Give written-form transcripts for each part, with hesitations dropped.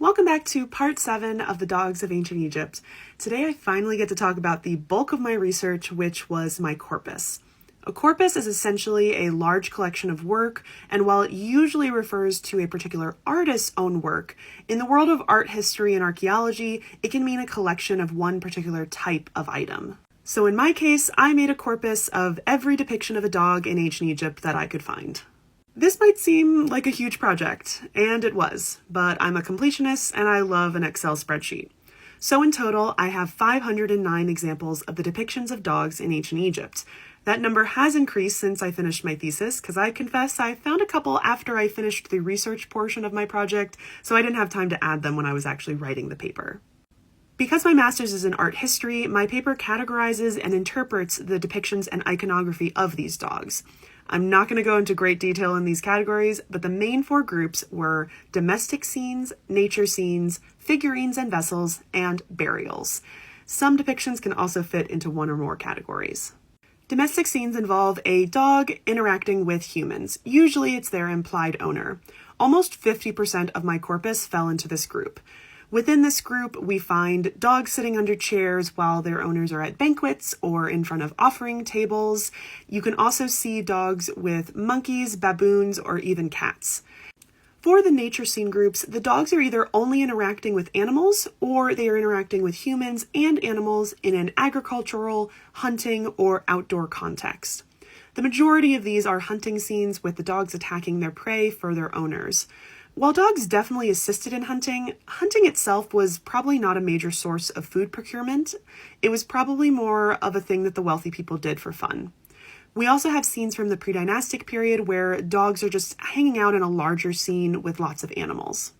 Welcome back to part 7 of the Dogs of Ancient Egypt. Today I finally get to talk about the bulk of my research, which was my corpus. A corpus is essentially a large collection of work, and while it usually refers to a particular artist's own work, in the world of art history and archaeology, it can mean a collection of one particular type of item. So in my case, I made a corpus of every depiction of a dog in ancient Egypt that I could find. This might seem like a huge project, and it was, but I'm a completionist and I love an Excel spreadsheet. So in total, I have 509 examples of the depictions of dogs in ancient Egypt. That number has increased since I finished my thesis, because I confess I found a couple after I finished the research portion of my project, so I didn't have time to add them when I was actually writing the paper. Because my master's is in art history, my paper categorizes and interprets the depictions and iconography of these dogs. I'm not going to go into great detail in these categories, but the main 4 groups were domestic scenes, nature scenes, figurines and vessels, and burials. Some depictions can also fit into one or more categories. Domestic scenes involve a dog interacting with humans. Usually it's their implied owner. Almost 50% of my corpus fell into this group. Within this group, we find dogs sitting under chairs while their owners are at banquets or in front of offering tables. You can also see dogs with monkeys, baboons, or even cats. For the nature scene groups, the dogs are either only interacting with animals or they are interacting with humans and animals in an agricultural, hunting, or outdoor context. The majority of these are hunting scenes with the dogs attacking their prey for their owners. While dogs definitely assisted in hunting, hunting itself was probably not a major source of food procurement. It was probably more of a thing that the wealthy people did for fun. We also have scenes from the pre-dynastic period where dogs are just hanging out in a larger scene with lots of animals.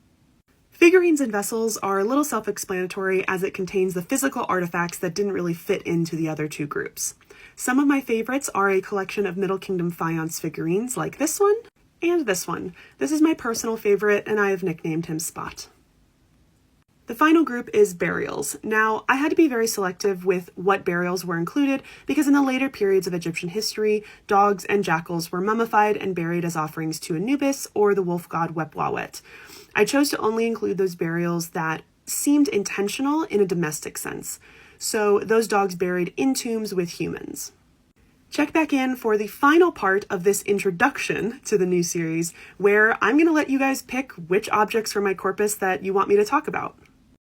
Figurines and vessels are a little self-explanatory as it contains the physical artifacts that didn't really fit into the other 2 groups. Some of my favorites are a collection of Middle Kingdom faience figurines like this one, and this one. This is my personal favorite, and I have nicknamed him Spot. The final group is burials. Now, I had to be very selective with what burials were included because in the later periods of Egyptian history, dogs and jackals were mummified and buried as offerings to Anubis or the wolf god Wepwawet. I chose to only include those burials that seemed intentional in a domestic sense. So those dogs buried in tombs with humans. Check back in for the final part of this introduction to the new series, where I'm going to let you guys pick which objects from my corpus that you want me to talk about.